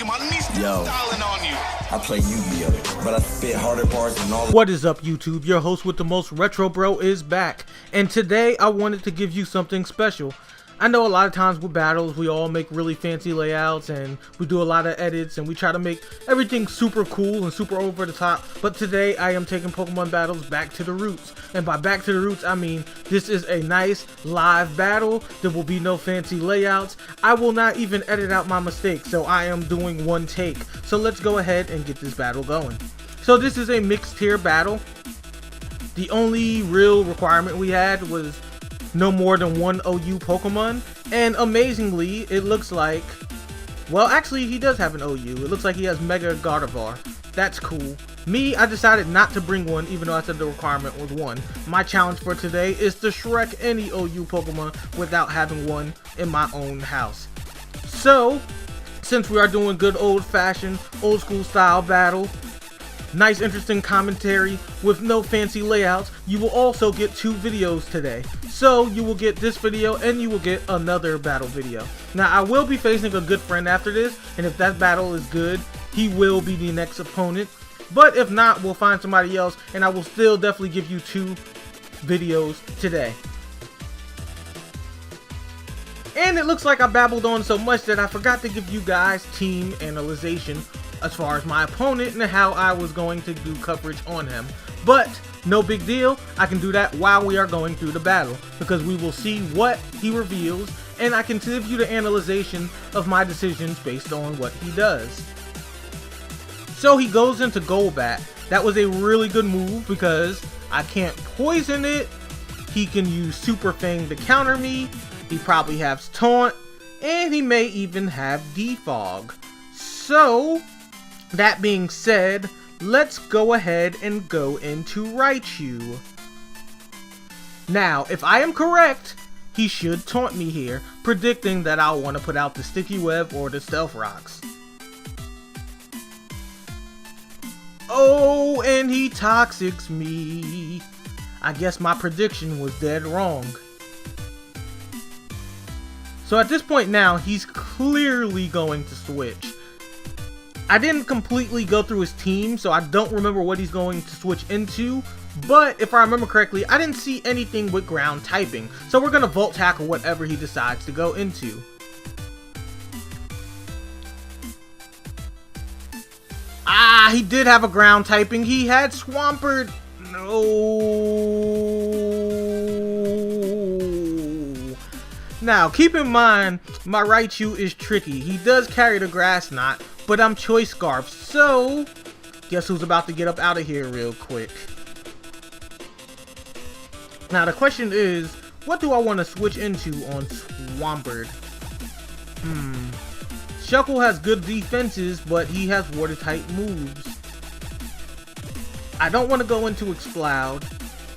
Yo, I play Yu-Gi-Oh, but I spit harder bars than all. What is up, YouTube? Your host with the most retro bro is back, and today I wanted to give you something special. I know a lot of times with battles we all make really fancy layouts and we do a lot of edits and we try to make everything super cool and super over the top, but today I am taking Pokemon battles back to the roots. And by back to the roots, I mean this is a nice live battle. There will be no fancy layouts. I will not even edit out my mistakes, so I am doing one take. So let's go ahead and get this battle going. So this is a mixed tier battle. The only real requirement we had was no more than one OU Pokemon, and amazingly it looks like, well, actually he does have an OU. It looks like he has Mega Gardevoir. That's cool. Me, I decided not to bring one, even though I said the requirement was one. My challenge for today is to Shrek any OU Pokemon without having one in my own house. So since we are doing good old-fashioned old school style battle, nice interesting commentary with no fancy layouts, you will also get two videos today. So you will get this video and you will get another battle video. Now I will be facing a good friend after this, and if that battle is good, he will be the next opponent. But if not, we'll find somebody else, and I will still definitely give you two videos today. And it looks like I babbled on so much that I forgot to give you guys team analyzation as far as my opponent and how I was going to do coverage on him. But no big deal, I can do that while we are going through the battle, because we will see what he reveals and I can give you the analyzation of my decisions based on what he does. So he goes into Golbat. That was a really good move because I can't poison it. He can use Super Fang to counter me. He probably has Taunt, and he may even have Defog. So that being said, let's go ahead and go into Raichu. Now, if I am correct, he should taunt me here, predicting that I'll want to put out the Sticky Web or the Stealth Rocks. Oh, and he Toxics me. I guess my prediction was dead wrong. So at this point now, he's clearly going to switch. I didn't completely go through his team, so I don't remember what he's going to switch into. But if I remember correctly, I didn't see anything with ground typing. So we're going to Volt Tackle whatever he decides to go into. Ah, he did have a ground typing. He had Swampert. No. Now, keep in mind, my Raichu is tricky. He does carry the Grass Knot, but I'm Choice Scarf, so guess who's about to get up out of here real quick. Now the question is, what do I want to switch into on Swampert? Shuckle has good defenses, but he has water type moves. I don't want to go into Exploud.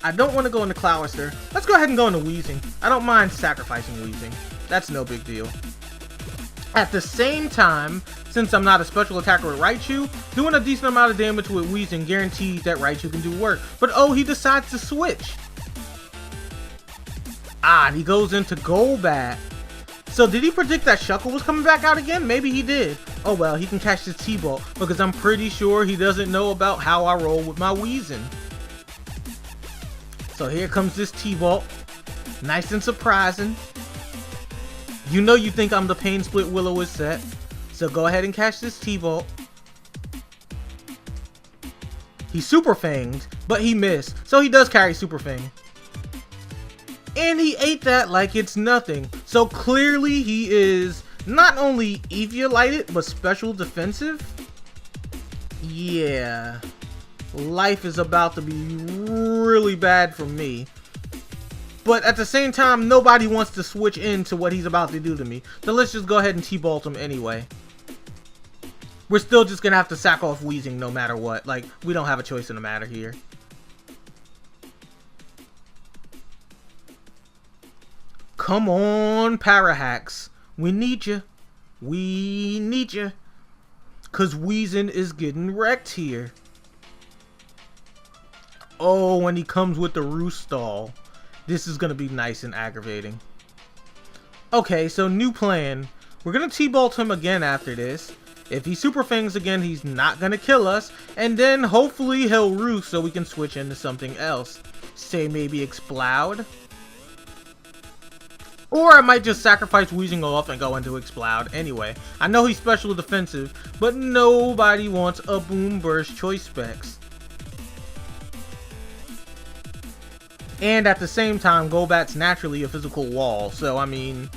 I don't want to go into Cloudster. Let's go ahead and go into Weezing. I don't mind sacrificing Weezing. That's no big deal. At the same time, since I'm not a special attacker with Raichu, doing a decent amount of damage with Weezing guarantees that Raichu can do work. But oh, he decides to switch. Ah, and he goes into Golbat. So did he predict that Shuckle was coming back out again? Maybe he did. Oh well, he can catch the T-Bolt because I'm pretty sure he doesn't know about how I roll with my Weezing. So here comes this T-Bolt. Nice and surprising. You know you think I'm the Pain Split Will-O-Wisp set. So go ahead and catch this T-Bolt. He Super Fanged, but he missed. So he does carry Super Fang. And he ate that like it's nothing. So clearly he is not only Eviolited, but special defensive. Yeah. Life is about to be really bad for me. But at the same time, nobody wants to switch into what he's about to do to me. So let's just go ahead and T-Bolt him anyway. We're still just going to have to sack off Weezing no matter what. Like, we don't have a choice in the matter here. Come on, Parahax. We need you. We need you. Because Weezing is getting wrecked here. Oh, when he comes with the Roost Stall. This is going to be nice and aggravating. Okay, so new plan. We're going to T-Bolt him again after this. If he super fangs again, he's not gonna kill us, and then hopefully he'll roost so we can switch into something else. Say maybe Explode. Or I might just sacrifice Weezing off and go into Explode. Anyway, I know he's special defensive, but nobody wants a Boom Burst Choice Specs. And at the same time, Golbat's naturally a physical wall, so I mean,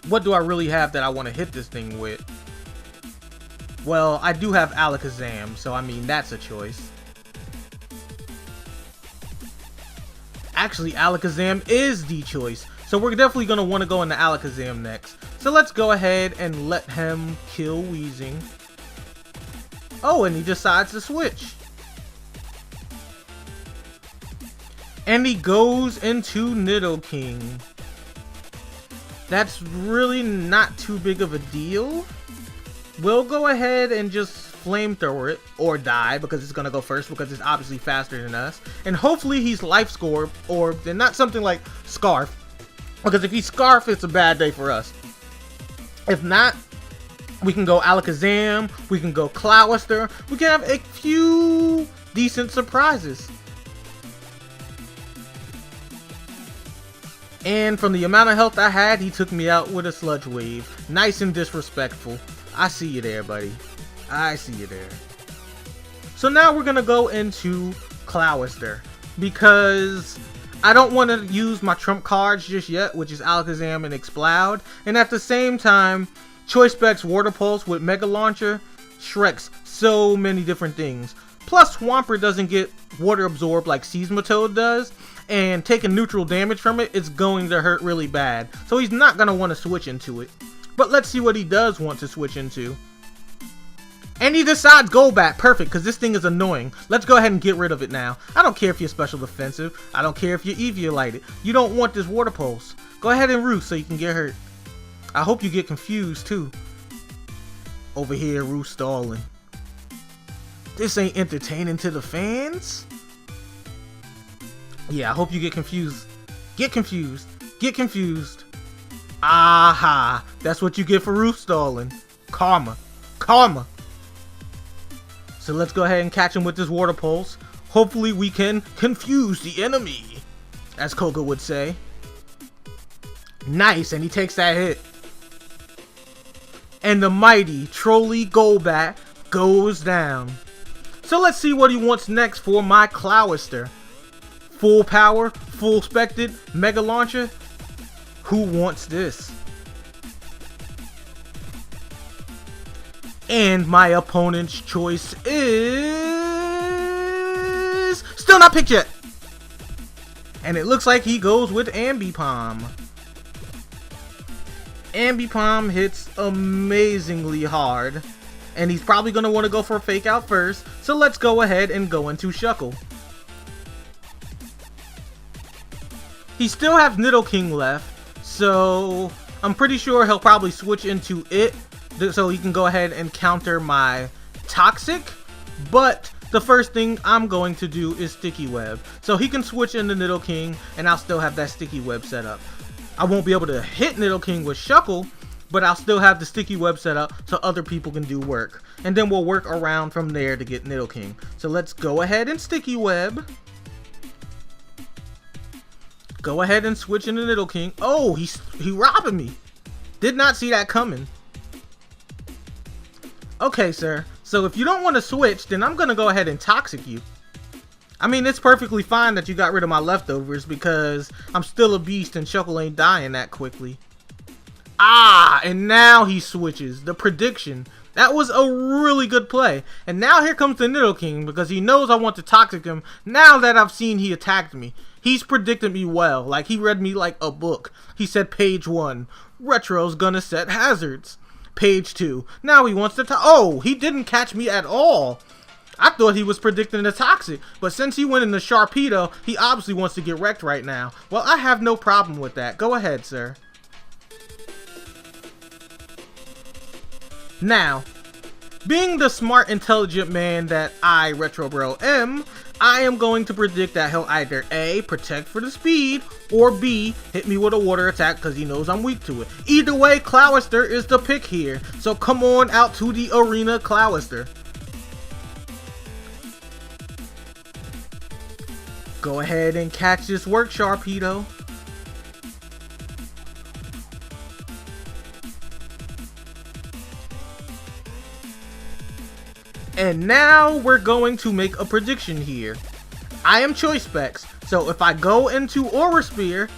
what do I really have that I want to hit this thing with? Well, I do have Alakazam, so I mean, that's a choice. Actually, Alakazam is the choice, so we're definitely going to want to go into Alakazam next. So let's go ahead and let him kill Weezing. Oh, and he decides to switch. And he goes into Nidoking. That's really not too big of a deal. We'll go ahead and just flamethrower it, or die, because it's gonna go first, because it's obviously faster than us. And hopefully he's Life Score, or then not something like Scarf, because if he's Scarf, it's a bad day for us. If not, we can go Alakazam, we can go Cloudster, we can have a few decent surprises. And from the amount of health I had, he took me out with a Sludge Wave. Nice and disrespectful. I see you there, buddy. I see you there. So now we're gonna go into Cloudster, because I don't want to use my trump cards just yet, which is Alakazam and Explode. And at the same time, Choice Specs Water Pulse with Mega Launcher shreks so many different things. Plus, Swampert doesn't get water absorbed like Seismitoad does, and taking neutral damage from it, it's going to hurt really bad. So he's not going to want to switch into it. But let's see what he does want to switch into. And he decides Golbat. Perfect, because this thing is annoying. Let's go ahead and get rid of it now. I don't care if you're special defensive. I don't care if you're Eviolite. You don't want this Water Pulse. Go ahead and roost so you can get hurt. I hope you get confused too. Over here, roost stalling. This ain't entertaining to the fans. Yeah, I hope you get confused. Get confused. Get confused. Aha! That's what you get for roof stalling. Karma. Karma. So let's go ahead and catch him with this Water Pulse. Hopefully we can confuse the enemy, as Koga would say. Nice, and he takes that hit. And the mighty Trolley Golbat goes down. So let's see what he wants next for my Cloudster. Full power, full spected, Mega Launcher. Who wants this? And my opponent's choice is still not picked yet. And it looks like he goes with Ambipom. Ambipom hits amazingly hard. And he's probably going to want to go for a fake out first. So let's go ahead and go into Shuckle. He still has Nidoking left. So I'm pretty sure he'll probably switch into it. So he can go ahead and counter my Toxic. But the first thing I'm going to do is Sticky Web. So he can switch into Nidoking and I'll still have that Sticky Web set up. I won't be able to hit Nidoking with Shuckle, but I'll still have the Sticky Web set up so other people can do work. And then we'll work around from there to get Nidoking. So let's go ahead and Sticky Web. Go ahead and switch into Nidoking. Oh, he robbing me. Did not see that coming. Okay, sir. So if you don't want to switch, then I'm going to go ahead and Toxic you. I mean, it's perfectly fine that you got rid of my leftovers because I'm still a beast and Shuckle ain't dying that quickly. Ah, and now he switches. The prediction. That was a really good play. And now here comes the Nidoking because he knows I want to Toxic him now that I've seen he attacked me. He's predicted me well. Like, he read me like a book. He said page 1, Retro's gonna set hazards. Page 2, now he wants to oh, he didn't catch me at all. I thought he was predicting the Toxic, but since he went into Sharpedo, he obviously wants to get wrecked right now. Well, I have no problem with that. Go ahead, sir. Now, being the smart, intelligent man that I, Retro Bro, am, I am going to predict that he'll either A, protect for the speed, or B, hit me with a water attack because he knows I'm weak to it. Either way, Clowister is the pick here. So come on out to the arena, Clowister. Go ahead and catch this work, Sharpedo. And now we're going to make a prediction here. I am Choice Specs, so if I go into Aura Spear,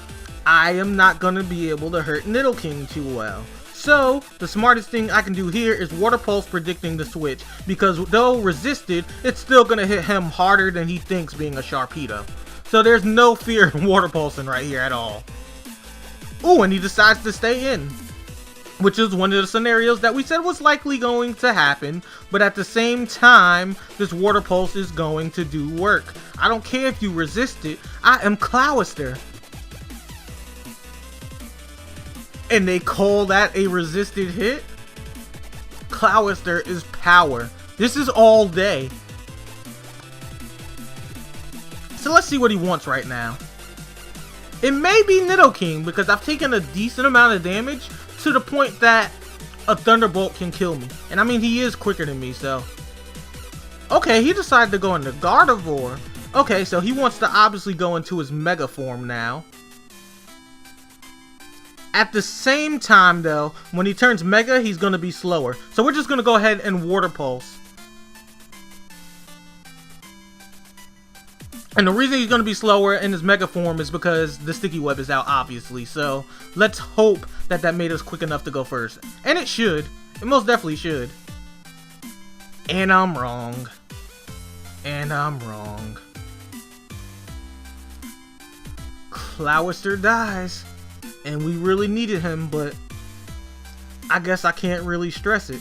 I am not going to be able to hurt Nidoking too well. So, the smartest thing I can do here is Water Pulse predicting the switch, because though resisted, it's still going to hit him harder than he thinks being a Sharpedo. So there's no fear in Water Pulsing right here at all. Ooh, and he decides to stay in, which is one of the scenarios that we said was likely going to happen, but at the same time, this Water Pulse is going to do work. I don't care if you resist it, I am Clowister. And they call that a resisted hit? Clowister is power. This is all day. So let's see what he wants right now. It may be Nidoking because I've taken a decent amount of damage to the point that a Thunderbolt can kill me. And I mean, he is quicker than me, so. Okay, he decided to go into Gardevoir. Okay, so he wants to obviously go into his Mega form now. At the same time, though, when he turns Mega, he's going to be slower. So we're just going to go ahead and Water Pulse. And the reason he's going to be slower in his Mega form is because the Sticky Web is out, obviously. So let's hope that that made us quick enough to go first. And it should. It most definitely should. And I'm wrong. And I'm wrong. Clowister dies. And we really needed him, but I guess I can't really stress it.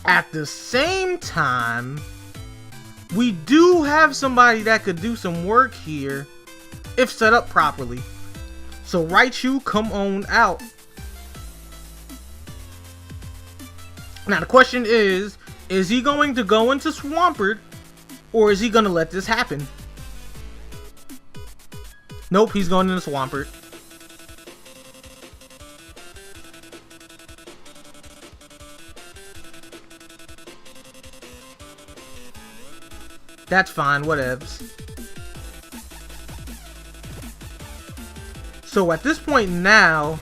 At the same time, we do have somebody that could do some work here if set up properly. So Raichu, come on out. Now the question is he going to go into Swampert or is he going to let this happen? Nope, he's going into Swampert. That's fine, whatevs. So at this point now,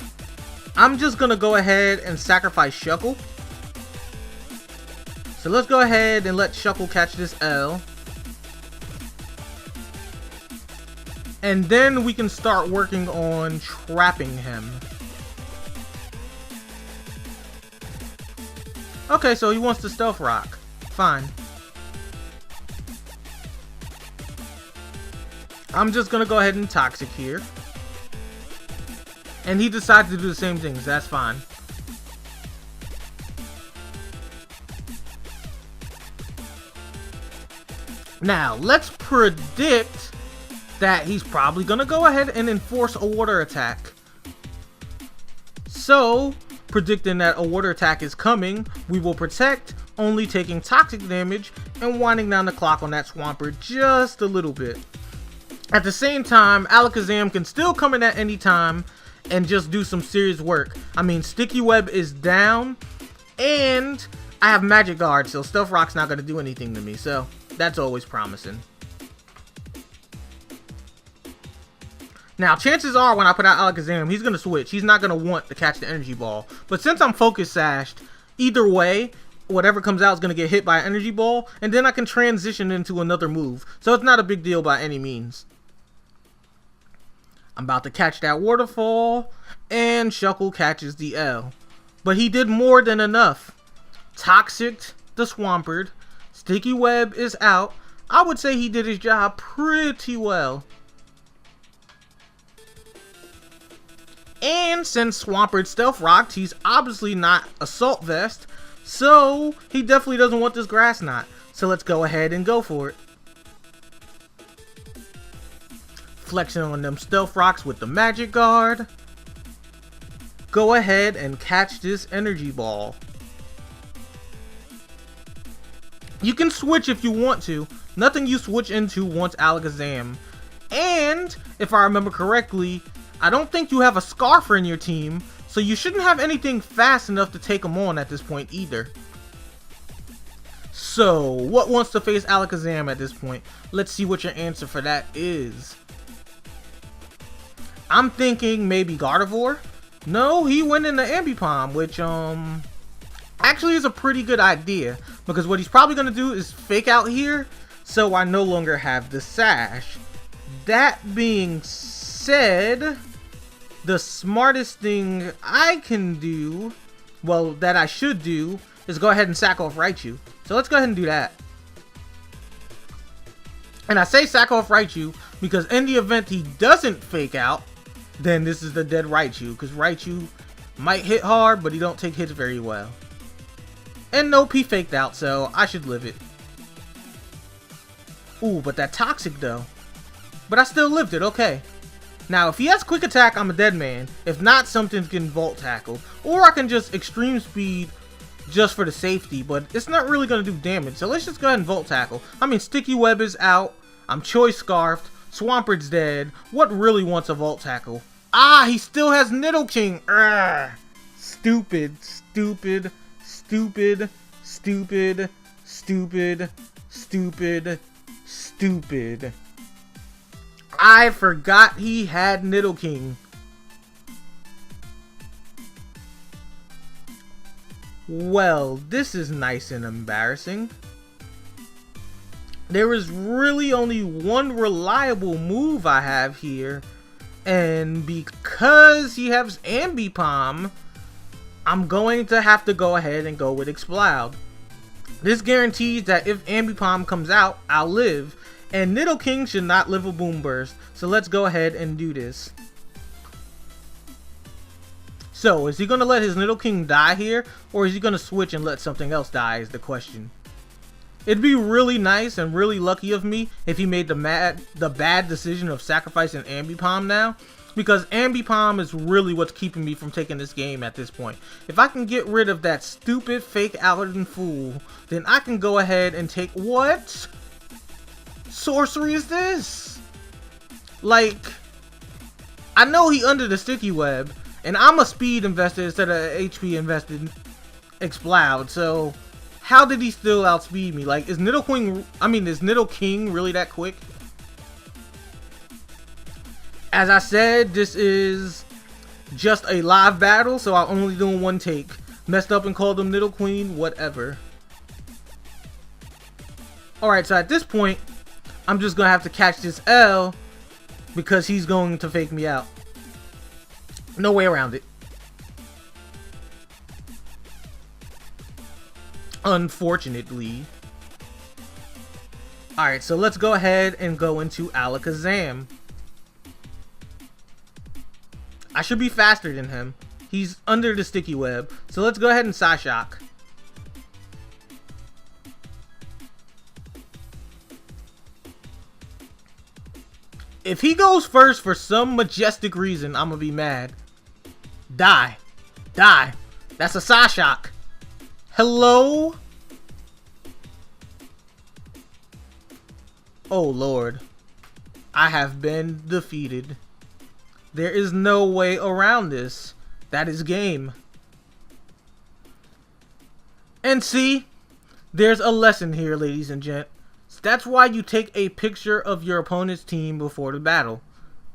I'm just gonna go ahead and sacrifice Shuckle. So let's go ahead and let Shuckle catch this L. And then we can start working on trapping him. Okay, so he wants to Stealth Rock. Fine. I'm just gonna go ahead and Toxic here. And he decided to do the same things, that's fine. Now, let's predict that he's probably gonna go ahead and enforce a water attack. So, predicting that a water attack is coming, we will protect, only taking toxic damage and winding down the clock on that Swampert just a little bit. At the same time, Alakazam can still come in at any time and just do some serious work. I mean, Sticky Web is down, and I have Magic Guard, so Stealth Rock's not going to do anything to me, so that's always promising. Now, chances are when I put out Alakazam, he's going to switch. He's not going to want to catch the Energy Ball. But since I'm Focus Sashed, either way, whatever comes out is going to get hit by an Energy Ball, and then I can transition into another move. So it's not a big deal by any means. I'm about to catch that Waterfall, and Shuckle catches the L. But he did more than enough. Toxic the Swampert, Sticky Web is out. I would say he did his job pretty well. And since Swampert Stealth Rocked, he's obviously not Assault Vest, so he definitely doesn't want this Grass Knot. So let's go ahead and go for it. Flexing on them Stealth Rocks with the Magic Guard. Go ahead and catch this Energy Ball. You can switch if you want to. Nothing you switch into wants Alakazam. And, if I remember correctly, I don't think you have a Scarfer in your team, so you shouldn't have anything fast enough to take him on at this point either. So, what wants to face Alakazam at this point? Let's see what your answer for that is. I'm thinking maybe Gardevoir. No, he went into Ambipom, which actually is a pretty good idea, because what he's probably going to do is fake out here, so I no longer have the Sash. That being said, the smartest thing I can do, well, that I should do, is go ahead and sack off Raichu. So let's go ahead and do that. And I say sack off Raichu because in the event he doesn't fake out, then this is the dead Raichu, because Raichu might hit hard, but he don't take hits very well. And nope, he faked out, so I should live it. Ooh, but that Toxic though. But I still lived it, okay. Now, if he has Quick Attack, I'm a dead man. If not, something's getting Volt Tackle. Or I can just Extreme Speed just for the safety, but it's not really going to do damage. So let's just go ahead and Volt Tackle. I mean, Sticky Web is out. I'm Choice Scarfed. Swampert's dead. What really wants a Volt Tackle? Ah, he still has Nidoking. Urgh. Stupid, stupid, stupid, stupid, stupid, stupid, stupid. I forgot he had Nidoking. Well, this is nice and embarrassing. There is really only one reliable move I have here, and because he has Ambipom, I'm going to have to go ahead and go with Exploud. This guarantees that if Ambipom comes out, I'll live, and Nidoking should not live a Boom Burst, so let's go ahead and do this. So, is he going to let his Nidoking die here, or is he going to switch and let something else die is the question. It'd be really nice and really lucky of me if he made the bad decision of sacrificing Ambipom now, because Ambipom is really what's keeping me from taking this game at this point. If I can get rid of that stupid fake Aladdin fool, then I can go ahead and take... What sorcery is this? Like, I know he under the Sticky Web, and I'm a speed invested instead of HP invested Exploud, so how did he still outspeed me? Like, is Nidoking really that quick? As I said, this is just a live battle, so I'm only doing one take. Messed up and called him Nidoqueen, whatever. Alright, so at this point, I'm just going to have to catch this L because he's going to fake me out. No way around it. Unfortunately. Alright, so let's go ahead and go into Alakazam. I should be faster than him. He's under the Sticky Web. So let's go ahead and Psyshock. If he goes first for some majestic reason, I'm gonna be mad. Die. Die. That's a Psyshock. Hello? Oh Lord. I have been defeated. There is no way around this. That is game. And see, there's a lesson here, ladies and gents. That's why you take a picture of your opponent's team before the battle.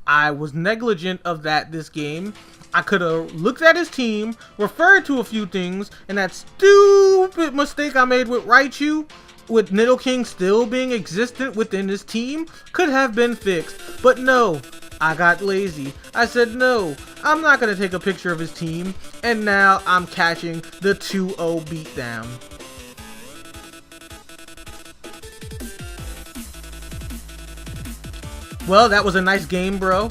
I was negligent of that this game. I could have looked at his team, referred to a few things, and that stupid mistake I made with Raichu, with Nidoking still being existent within his team, could have been fixed. But no, I got lazy. I said no, I'm not going to take a picture of his team, and now I'm catching the 2-0 beatdown. Well, that was a nice game, bro.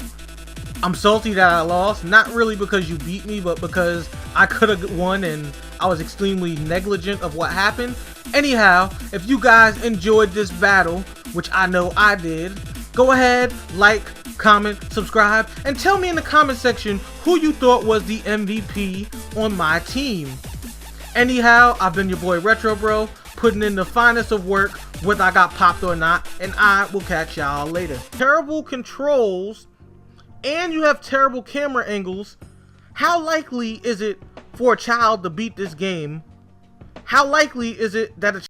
I'm salty that I lost, not really because you beat me, but because I could have won and I was extremely negligent of what happened. Anyhow, if you guys enjoyed this battle, which I know I did, go ahead, like, comment, subscribe, and tell me in the comment section who you thought was the MVP on my team. Anyhow, I've been your boy Retro Bro. putting in the finest of work, whether I got popped or not, and I will catch y'all later. Terrible controls, and you have terrible camera angles. How likely is it for a child to beat this game? How likely is it that a